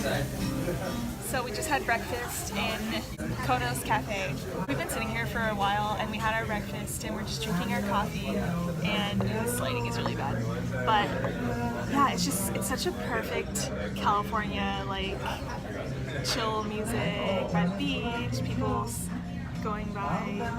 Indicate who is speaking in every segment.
Speaker 1: So we just had breakfast in Kono's Cafe. We've been sitting here for a while and we had our breakfast and we're just drinking our coffee and this lighting is really bad. But yeah, it's such a perfect California, like, chill music by the beach, people going by.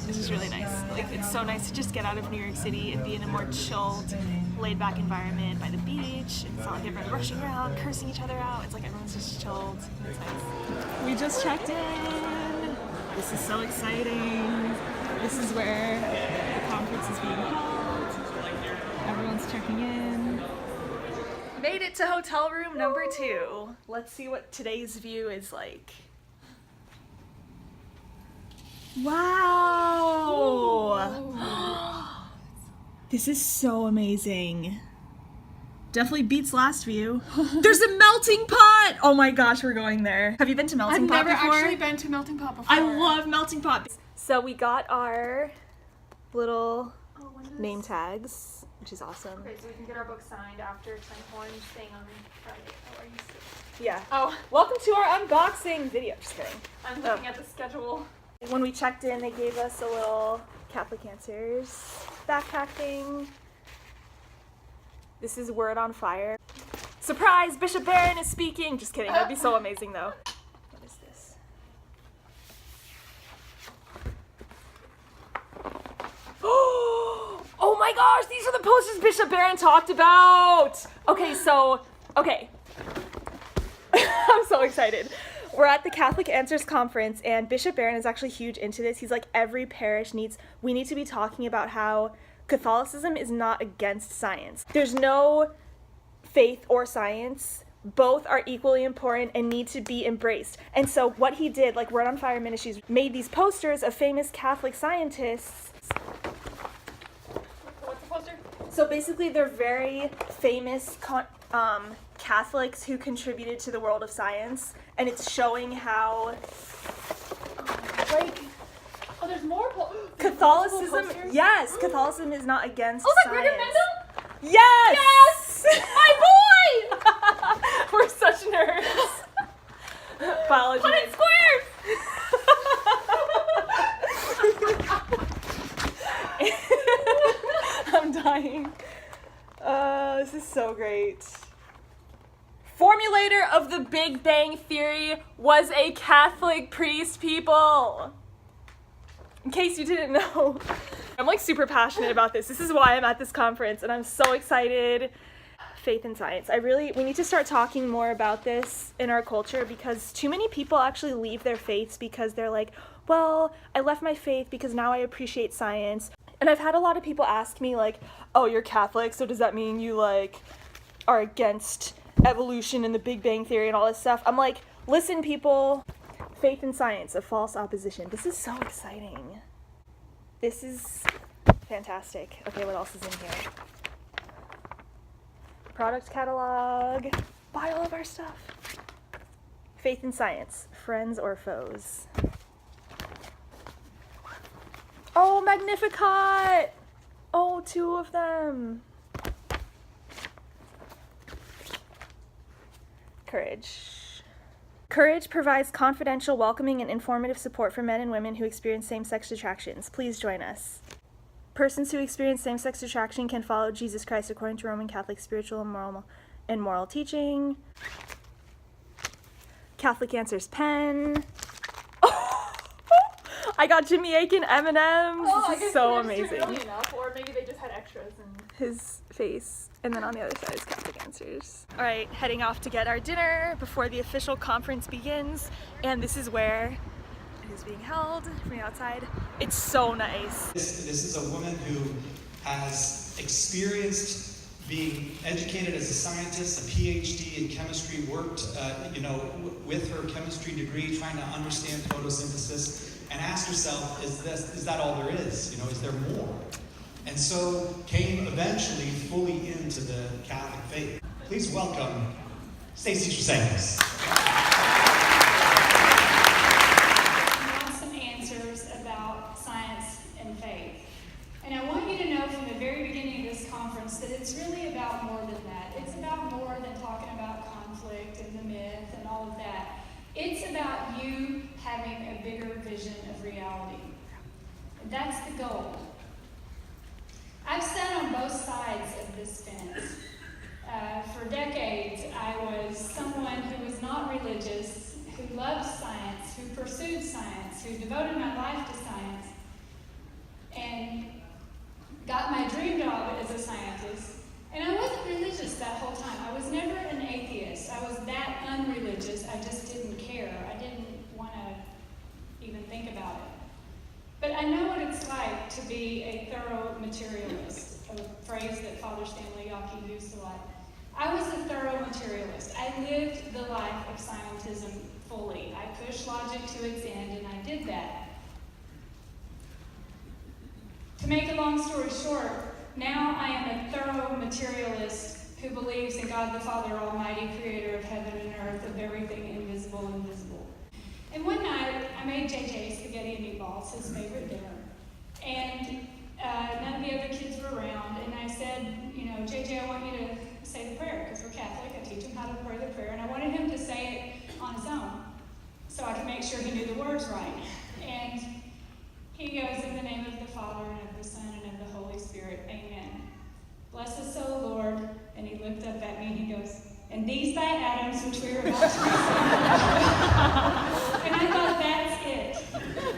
Speaker 1: This is really nice. Like, it's so nice to just get out of New York City and be in a more chilled, laid-back environment by the beach. It's not like everyone's rushing around, cursing each other out. It's like everyone's just chilled. It's nice. We just checked in. This is so exciting. This is where the conference is being held. Everyone's checking in. Made it to hotel room number 2. Let's see what today's view is like. Wow! This is so amazing. Definitely beats last view. There's a melting pot! Oh my gosh, we're going there. Have you been to melting pot before?
Speaker 2: I've never actually been to melting pot before.
Speaker 1: I love melting pot. So we got our little name tags, which is awesome.
Speaker 2: Okay, so we can get our book signed after St. Horn's thing on Friday. Oh, are you sick?
Speaker 1: Yeah.
Speaker 2: Oh.
Speaker 1: Welcome to our unboxing video. Just kidding.
Speaker 2: I'm looking at the schedule.
Speaker 1: When we checked in, they gave us a little Catholic Answers backpack thing. This is Word on Fire. Surprise! Bishop Barron is speaking! Just kidding, that'd be so amazing though. What is this? Oh my gosh, these are the posters Bishop Barron talked about! Okay, I'm so excited. We're at the Catholic Answers Conference, and Bishop Barron is actually huge into this. He's like, every parish we need to be talking about how Catholicism is not against science. There's no faith or science. Both are equally important and need to be embraced. And so what he did, like Word on Fire Ministries, made these posters of famous Catholic scientists.
Speaker 2: What's the poster?
Speaker 1: So basically they're very famous Catholics who contributed to the world of science, and it's showing how, like,
Speaker 2: oh, there's more
Speaker 1: Catholicism. Yes, Catholicism is not against
Speaker 2: science.
Speaker 1: Science.
Speaker 2: Gregor Mendel?
Speaker 1: Yes.
Speaker 2: Yes, my boy.
Speaker 1: We're such nerds. Biology.
Speaker 2: Put it squares.
Speaker 1: I'm dying. This is so great. Formulator of the Big Bang Theory was a Catholic priest, people. In case you didn't know. I'm like super passionate about this. This is why I'm at this conference and I'm so excited. Faith and science. We need to start talking more about this in our culture because too many people actually leave their faiths because they're like, well, I left my faith because now I appreciate science. And I've had a lot of people ask me like, oh, you're Catholic, so does that mean you like are against evolution and the Big Bang Theory and all this stuff? I'm like, listen people, faith and science, a false opposition. This is so exciting. This is fantastic. Okay, what else is in here? Product catalog. Buy all of our stuff. Faith and science, friends or foes. Oh, Magnificat! Oh, 2 of them. Courage. Courage provides confidential, welcoming, and informative support for men and women who experience same-sex attractions. Please join us. Persons who experience same-sex attraction can follow Jesus Christ according to Roman Catholic spiritual and moral teaching. Catholic Answers pen. Oh, I got Jimmy Akin M&Ms.
Speaker 2: Oh,
Speaker 1: this is so amazing.
Speaker 2: Early enough, or maybe they just had extras and
Speaker 1: his face, and then on the other side is Catholic Answers. All right, heading off to get our dinner before the official conference begins, and this is where it is being held from the outside. It's so nice.
Speaker 3: This is a woman who has experienced being educated as a scientist, a PhD in chemistry, worked with her chemistry degree trying to understand photosynthesis, and asked herself, is that all there is? Is there more? And so came eventually fully into the Catholic faith. Please welcome Stacy Trasancos.
Speaker 4: I want some answers about science and faith. And I want you to know from the very beginning of this conference that it's really about more than that. It's about more than talking about conflict and the myth and all of that. It's about you having a bigger vision of reality. And that's the goal. I've sat on both sides of this fence. For decades, I was someone who was not religious, who loved science, who pursued science, who devoted my life to science, and got my dream job as a scientist. And I wasn't religious that whole time. I was never an atheist. I was that unreligious, I just didn't care. I didn't want to even think about it. But I know what it's like to be a thorough materialist, a phrase that Father Stanley Akin used a lot. I was a thorough materialist. I lived the life of scientism fully. I pushed logic to its end, and I did that. To make a long story short, now I am a thorough materialist who believes in God the Father Almighty, creator of heaven and earth, of everything invisible and visible. And one night, I made JJ spaghetti and meatballs, his favorite dinner. And none of the other kids were around, and I said, JJ, I want you to say the prayer, because we're Catholic. I teach him how to pray the prayer, and I wanted him to say it on his own, so I could make sure he knew the words right. And he goes, in the name of the Father, and of the Son, and of the Holy Spirit, amen. Bless us, O Lord. And he looked up at me, and he goes, and these thy atoms which we are about to receive. And I thought, that's it.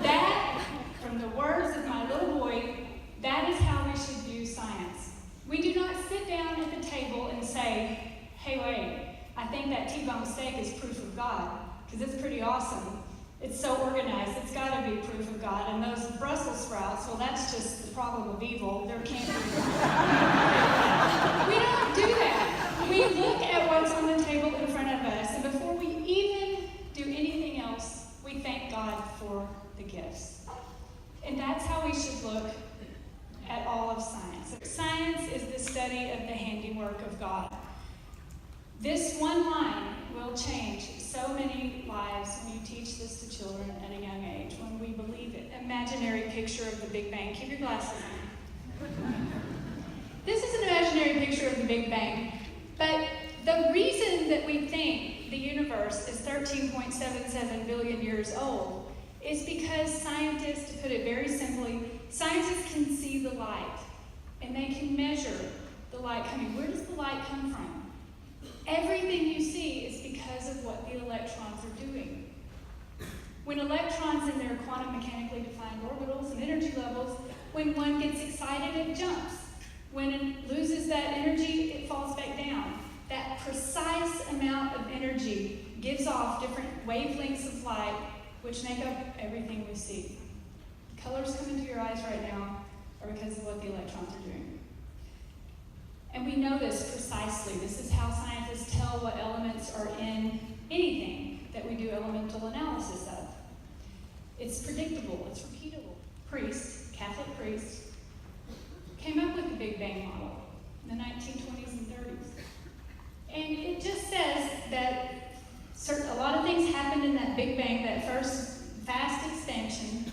Speaker 4: That, from the words of my little boy, that is how we should view science. We do not sit down at the table and say, hey, wait, I think that T-bone steak is proof of God, because it's pretty awesome. It's so organized, it's got to be proof of God. And those Brussels sprouts, well, that's just the problem of evil. There can't be. We don't do that. We look at what's on the table in front of us, and before we even do anything else, we thank God for the gifts. And that's how we should look at all of science. Science is the study of the handiwork of God. This one line will change so many lives when you teach this to children at a young age, when we believe it. Imaginary picture of the Big Bang. Keep your glasses on. This is an imaginary picture of the Big Bang, but the reason that we think the universe is 13.77 billion years old is because scientists, to put it very simply, scientists can see the light, and they can measure the light coming. Where does the light come from? Everything you see is because of what the electrons are doing. When electrons in their quantum mechanically defined orbitals and energy levels, when one gets excited, it jumps. When it loses that energy, it falls back down. That precise amount of energy gives off different wavelengths of light, which make up everything we see. The colors coming to your eyes right now are because of what the electrons are doing. And we know this precisely. This is how scientists tell what elements are in anything that we do elemental analysis of. It's predictable, it's repeatable. Priests, Catholic priests, came up with the Big Bang model in the 1920s and 30s. And it just says that a lot of things happened in that Big Bang, that first vast expansion,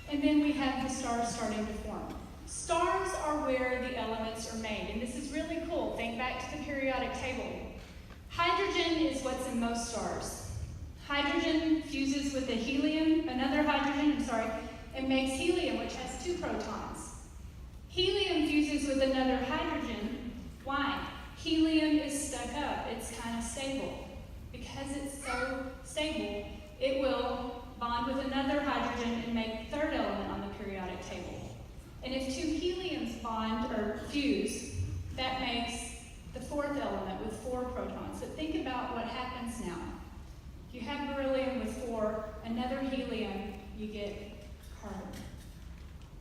Speaker 4: and then we have the stars starting to form. Stars are where the elements are made, and this is really cool. Think back to the periodic table. Hydrogen is what's in most stars. Hydrogen fuses with another hydrogen, and makes helium, which has 2 protons. Helium fuses with another hydrogen. Why? Helium is stuck up. It's kind of stable. Because it's so stable, it will bond with another hydrogen and make the 3rd element on the periodic table. And if 2 heliums bond or fuse, that makes the 4th element with 4 protons. So think about what happens now. You have beryllium with 4, another helium, you get carbon.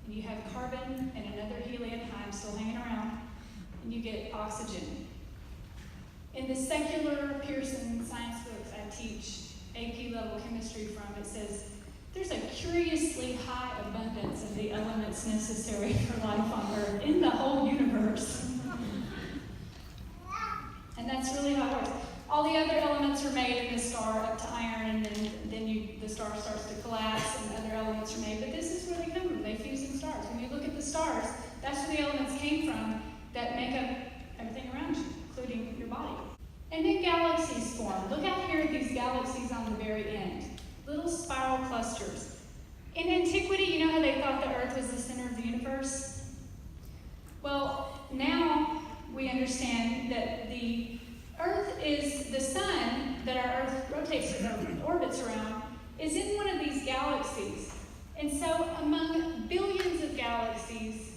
Speaker 4: And you have carbon and another helium, I'm still hanging around, and you get oxygen. In the secular Pearson science books I teach AP level chemistry from, it says, there's a curiously high abundance of the elements necessary for life on Earth in the whole universe. And that's really how it works. All the other elements are made in the star up to iron, and then the star starts to collapse and other elements are made. But this is where they come from. They fuse in stars. When you look at the stars, that's where the elements came from that make up everything around you, including your body. And then galaxies form. Well, now we understand that the Earth is the sun that our Earth rotates or orbits around is in one of these galaxies. And so among billions of galaxies,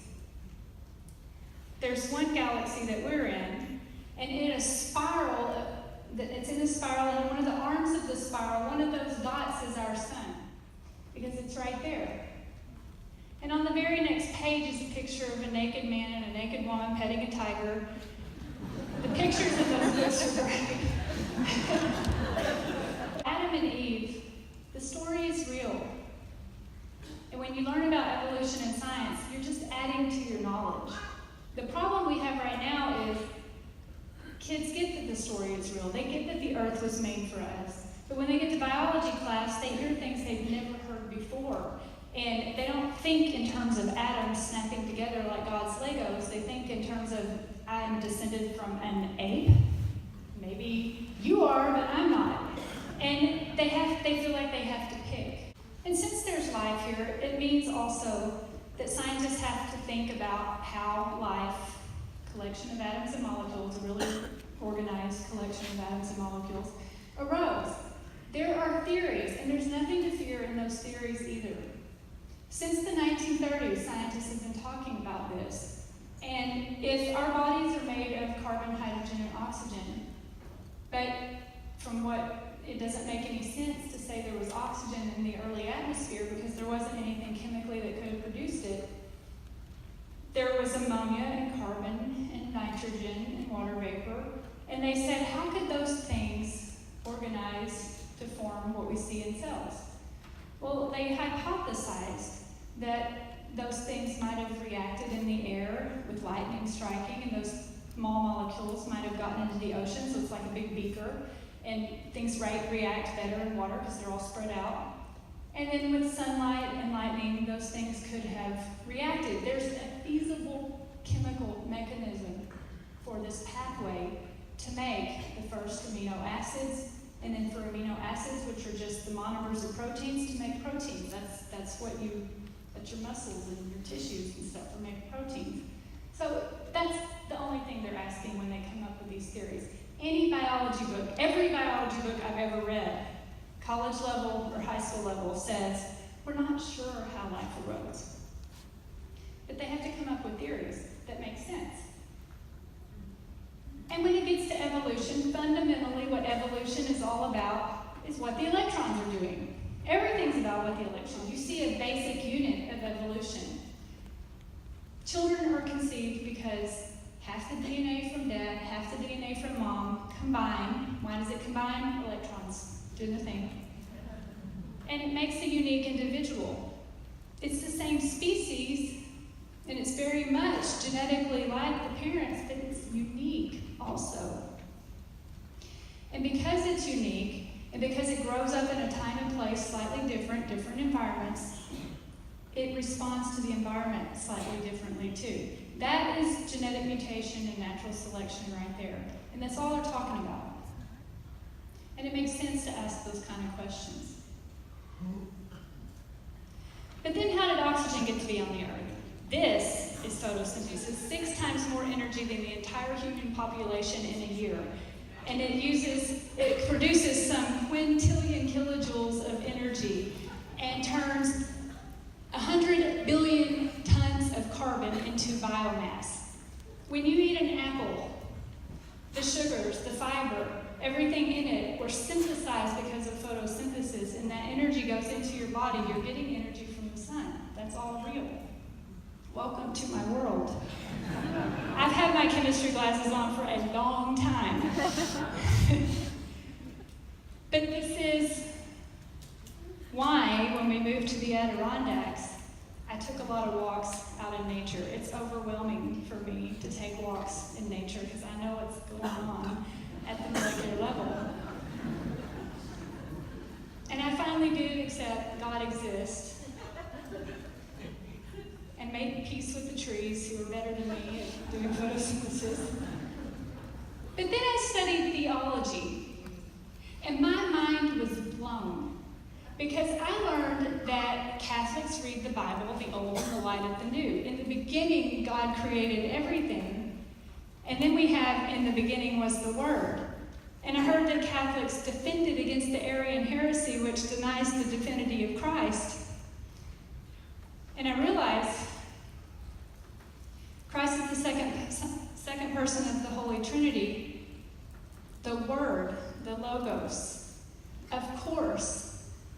Speaker 4: there's one galaxy that we're in, and in a spiral, it's in a spiral, and one of the arms of the spiral, one of those dots is our sun, because it's right there. And on the very next page is a picture of a naked man and a naked woman petting a tiger. The pictures of those books are great. Adam and Eve, the story is real. And when you learn about evolution and science, you're just adding to your knowledge. The problem we have right now is kids get that the story is real. They get that the earth was made for us. But when they get to biology class, they hear things they've never heard before. And they don't think in terms of atoms snapping together like God's Legos. They think in terms of, I'm descended from an ape. Maybe you are, but I'm not. And they feel like they have to pick. And since there's life here, it means also that scientists have to think about how life, collection of atoms and molecules, a really organized collection of atoms and molecules, arose. There are theories, and there's nothing to fear in those theories either. Since the 1930s, scientists have been talking about this. And if our bodies are made of carbon, hydrogen, and oxygen, but from what it doesn't make any sense to say there was oxygen in the early atmosphere because there wasn't anything chemically that could have produced it. There was ammonia and carbon and nitrogen and water vapor. And they said, how could those things organize to form what we see in cells? Well, they hypothesized that those things might have reacted in the air with lightning striking, and those small molecules might have gotten into the ocean, so it's like a big beaker, and things react better in water because they're all spread out. And then with sunlight and lightning, those things could have reacted. There's a feasible chemical mechanism for this pathway to make the first amino acids, and then for amino acids, which are just the monomers of proteins, to make proteins. That's what your muscles and your tissues and stuff are made of proteins. So that's the only thing they're asking when they come up with these theories. Any biology book, every biology book I've ever read, college level or high school level, says, we're not sure how life arose. But they have to come up with theories that make sense. And when it gets to evolution, fundamentally what evolution is all about is what the electrons are doing. Everything's about what the electrons. You see a basic unit of evolution. Children are conceived because half the DNA from dad, half the DNA from mom combine. Why does it combine? Electrons do the thing. And it makes a unique individual. It's the same species, and it's very much genetically like the parents, but it's unique also. And because it's unique, and because it grows up in a time and place slightly different environments, it responds to the environment slightly differently too. That is genetic mutation and natural selection right there. And that's all they're talking about. And it makes sense to ask those kind of questions. But then how did oxygen get to be on the earth? This is photosynthesis, 6 times more energy than the entire human population in a year. And it produces some quintillion kilojoules of energy and turns 100 billion tons of carbon into biomass. When you eat an apple, the sugars, the fiber, everything in it were synthesized because of photosynthesis, and that energy goes into your body. You're getting energy from the sun. That's all real. Welcome to my world. I've had my chemistry glasses on for a long time. But this is why, when we moved to the Adirondacks, I took a lot of walks out in nature. It's overwhelming for me to take walks in nature because I know what's going on at the molecular level. And I finally did accept God exists and made peace with the trees who were better than me at doing photosynthesis. But then I studied theology, and my mind was blown because I learned heard that Catholics read the Bible, the Old and the Light of the New. In the beginning, God created everything. And then we have, in the beginning was the Word. And I heard that Catholics defended against the Arian heresy, which denies the divinity of Christ. And I realized Christ is the second person of the Holy Trinity, the Word, the Logos. Of course,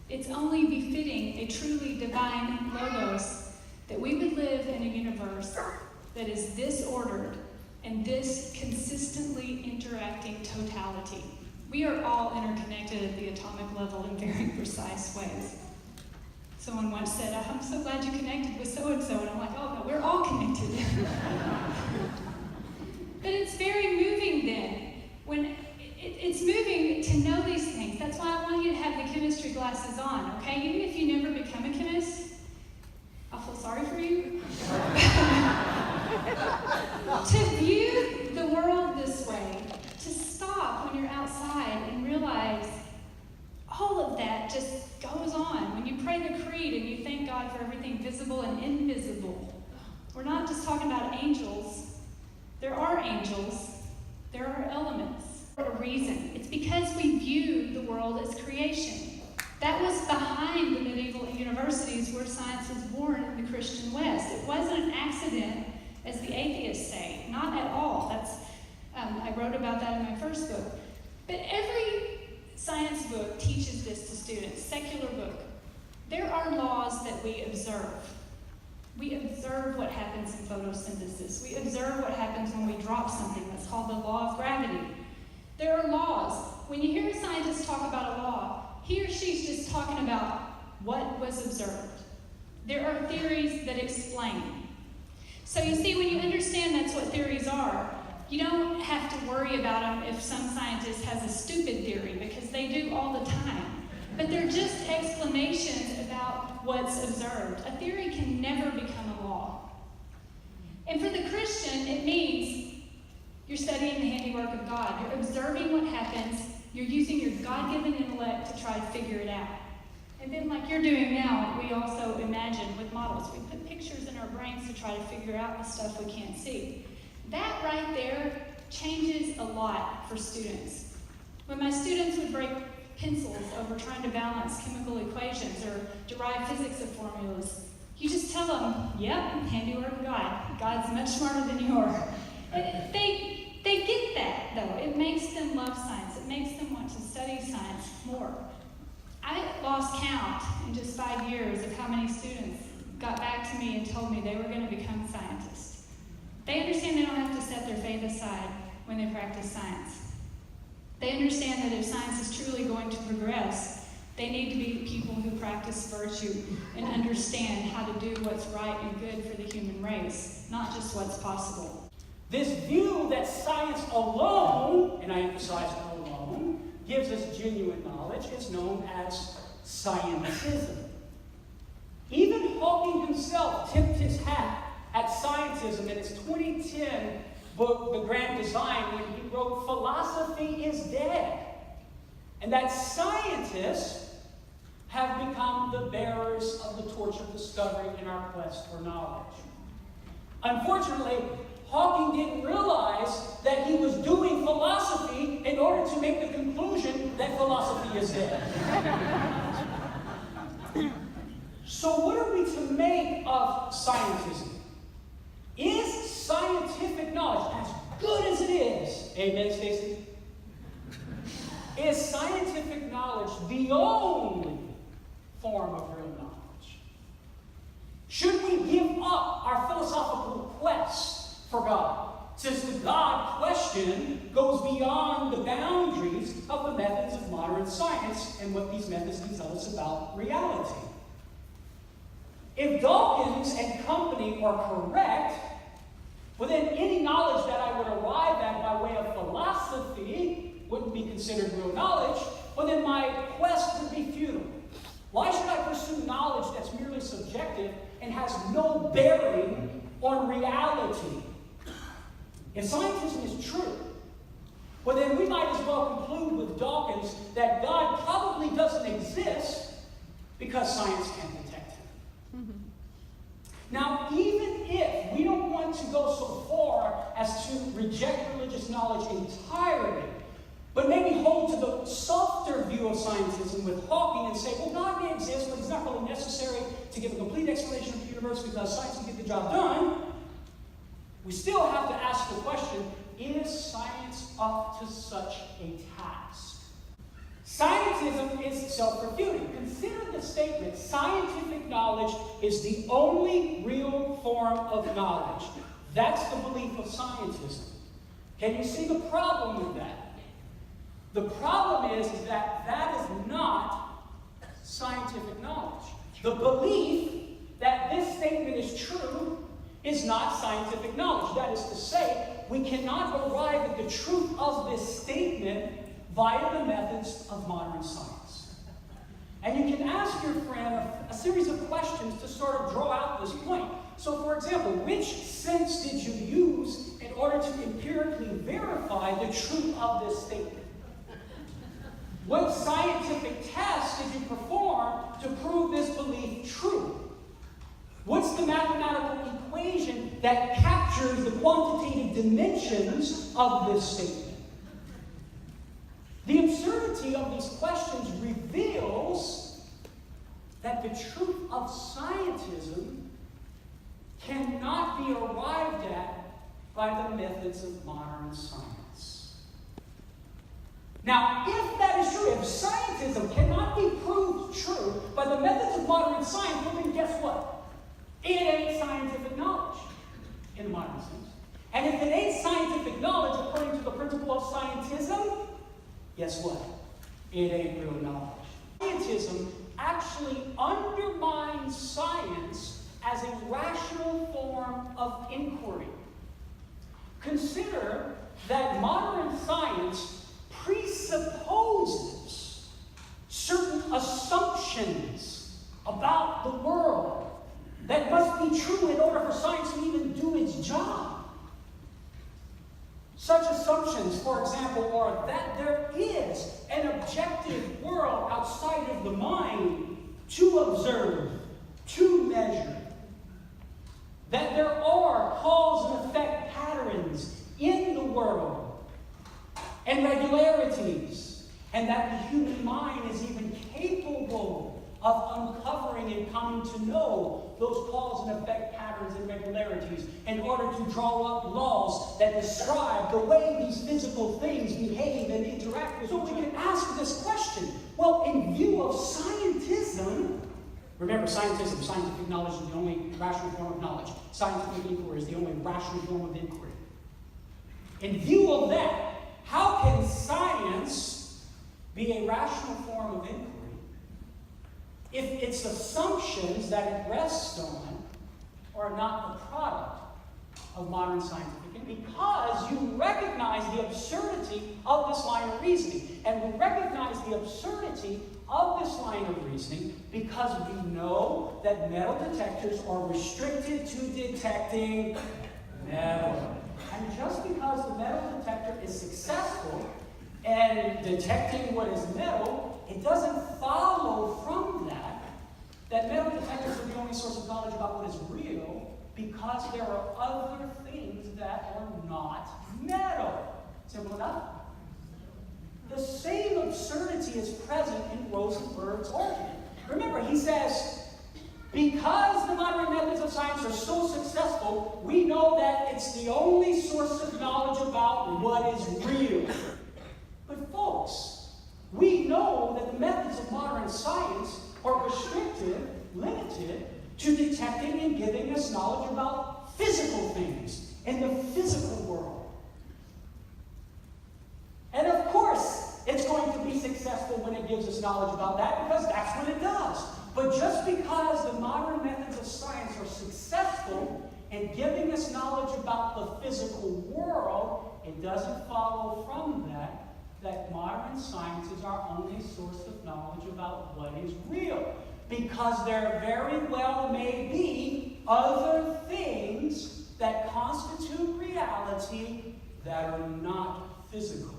Speaker 4: it's only befitting a truly divine Logos that we would live in a universe that is disordered and this consistently interacting totality. We are all interconnected at the atomic level in very precise ways. Someone once said, I'm so glad you connected with so-and-so. And I'm like, oh no, we're all connected. But it's very moving then. When it's moving to know these things. That's why I want you to have the chemistry glasses on, okay? Even if you never become a chemist, I feel sorry for you. To view the world this way, to stop when you're outside and realize all of that just goes on. When you pray the creed and you thank God for everything visible and invisible, we're not just talking about angels. There are angels. There are elements. For a reason. It's because we view the world as creation. That was behind the medieval universities where science was born in the Christian West. It wasn't an accident, as the atheists say. Not at all. I wrote about that in my first book. But every science book teaches this to students, secular book. There are laws that we observe. We observe what happens in photosynthesis. We observe what happens when we drop something. That's called the law of gravity. There are laws. When you hear a scientist talk about a law, he or she's just talking about what was observed. There are theories that explain. So you see, when you understand that's what theories are, you don't have to worry about them if some scientist has a stupid theory, because they do all the time. But they're just explanations about what's observed. A theory can never become a law. And for the Christian, it means you're studying the handiwork of God. You're observing what happens. You're using your God-given intellect to try to figure it out. And then, like you're doing now, we also imagine with models. We put pictures in our brains to try to figure out the stuff we can't see. That right there changes a lot for students. When my students would break pencils over trying to balance chemical equations or derive physics of formulas, you just tell them, yep, handiwork of God. God's much smarter than you are. They get that, though. It makes them love science. It makes them want to study science more. I lost count in just 5 years of how many students got back to me and told me they were going to become scientists. They understand they don't have to set their faith aside when they practice science. They understand that if science is truly going to progress, they need to be people who practice virtue and understand how to do what's right and good for the human race, not just what's possible.
Speaker 5: This view that science alone, and I emphasize alone, gives us genuine knowledge is known as scientism. Even Hawking himself tipped his hat at scientism in his 2010 book, The Grand Design, when he wrote, "Philosophy is dead," and that scientists have become the bearers of the torch of discovery in our quest for knowledge. Unfortunately, Hawking didn't realize that he was doing philosophy in order to make the conclusion that philosophy is dead. So what are we to make of scientism? Is scientific knowledge, as good as it is, amen, Stacy? Is scientific knowledge the only form of real knowledge? Should we give up our philosophical quest for God, since the God question goes beyond the boundaries of the methods of modern science and what these methods can tell us about reality? If Dawkins and company are correct, well then any knowledge that I would arrive at by way of philosophy wouldn't be considered real knowledge, well then my quest would be futile. Why should I pursue knowledge that's merely subjective and has no bearing on reality? If scientism is true, well then we might as well conclude with Dawkins that God probably doesn't exist, because science can't detect him. Now, even if we don't want to go so far as to reject religious knowledge entirely, but maybe hold to the softer view of scientism with Hawking and say, well, God may exist, but it's not really necessary to give a complete explanation of the universe because science can get the job done, we still have to ask the question, is science up to such a task? Scientism is self-refuting. Consider the statement, scientific knowledge is the only real form of knowledge. That's the belief of scientism. Can you see the problem with that? The problem is that that is not scientific knowledge. The belief that this statement is true is not scientific knowledge. That is to say, we cannot arrive at the truth of this statement via the methods of modern science. And you can ask your friend a series of questions to sort of draw out this point. So, for example, which sense did you use in order to empirically verify the truth of this statement? What scientific test did you perform to prove this belief true? What's the mathematical equation that captures the quantitative dimensions of this statement? The absurdity of these questions reveals that the truth of scientism cannot be arrived at by the methods of modern science. Now, if that is true, if scientism cannot be proved true by the methods of modern science, well, then guess what? It ain't scientific knowledge in the modern sense. And if it ain't scientific knowledge according to the principle of scientism, guess what? It ain't real knowledge. Scientism actually undermines science as a rational form of inquiry. Consider that modern science presupposes certain assumptions about the world that must be true in order for science to even do its job. Such assumptions, for example, are that there is an objective world outside of the mind to observe, to measure, that there are cause and effect patterns in the world and regularities, and that the human mind is even capable of uncovering and coming to know those cause and effect patterns and regularities in order to draw up laws that describe the way these physical things behave and interact with. So we can ask this question, well, in view of scientism, remember scientism, scientific knowledge is the only rational form of knowledge. Scientific inquiry is the only rational form of inquiry. In view of that, how can science be a rational form of inquiry if its assumptions that it rests on are not the product of modern scientific inquiry? Because you recognize the absurdity of this line of reasoning. And we recognize the absurdity of this line of reasoning because we know that metal detectors are restricted to detecting metal. And just because the metal detector is successful in detecting what is metal, it doesn't follow from that metal detectors are the only source of knowledge about what is real, because there are other things that are not metal. Simple enough? The same absurdity is present in Rosenberg's argument. Remember, he says, because the modern methods of science are so successful, we know that it's the only source of knowledge about what is real. But folks, we know that the methods of modern science are restricted, limited, to detecting and giving us knowledge about physical things in the physical world. And of course, it's going to be successful when it gives us knowledge about that, because that's what it does. But just because the modern methods of science are successful in giving us knowledge about the physical world, it doesn't follow from that modern science is our only source of knowledge about what is real. Because there very well may be other things that constitute reality that are not physical.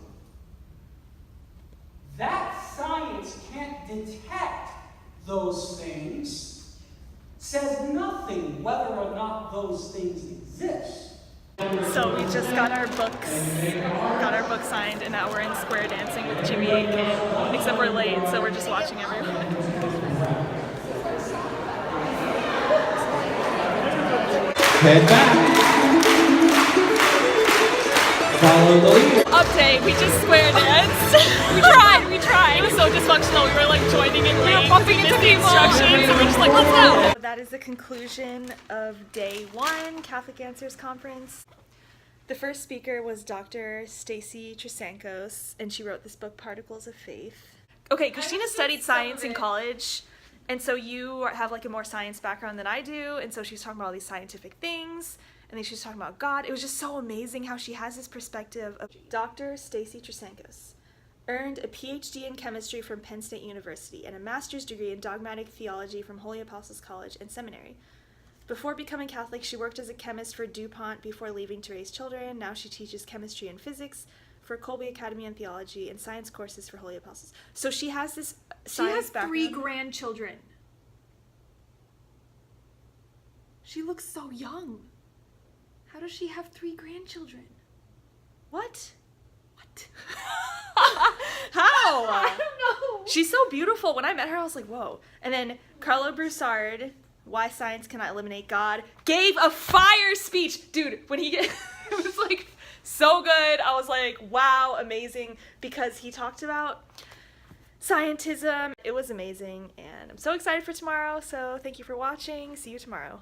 Speaker 5: That science can't detect those things says nothing whether or not those things exist.
Speaker 1: So we just got our books signed, and now we're in square dancing with Jimmy Akin. Except we're late, so we're just watching everyone.
Speaker 6: Head back. Follow the leader.
Speaker 1: Update, we just square danced. we tried. It was so dysfunctional. We were like joining in late. We were bumping into the instructions, and we're just like, let's go. That is the conclusion of day 1 Catholic Answers Conference. The first speaker was Dr. Stacy Trasancos, and she wrote this book, Particles of Faith. Okay, Christina studied science in college, and so you have like a more science background than I do, and so she's talking about all these scientific things, and then she's talking about God. It was just so amazing how she has this perspective of Dr. Stacy Trasancos. Earned a PhD in chemistry from Penn State University and a master's degree in dogmatic theology from Holy Apostles College and Seminary. Before becoming Catholic, she worked as a chemist for DuPont before leaving to raise children. Now she teaches chemistry and physics for Colby Academy and Theology and science courses for Holy Apostles. So she has this science background.
Speaker 2: She has 3 grandchildren. She looks so young. How does she have 3 grandchildren?
Speaker 1: What?
Speaker 2: What?
Speaker 1: How?
Speaker 2: I don't know.
Speaker 1: She's so beautiful. When I met her, I was like, whoa. And then Karlo Broussard, Why Science Cannot Eliminate God, gave a fire speech. Dude, when it was like so good. I was like, wow, amazing. Because he talked about scientism. It was amazing. And I'm so excited for tomorrow. So thank you for watching. See you tomorrow.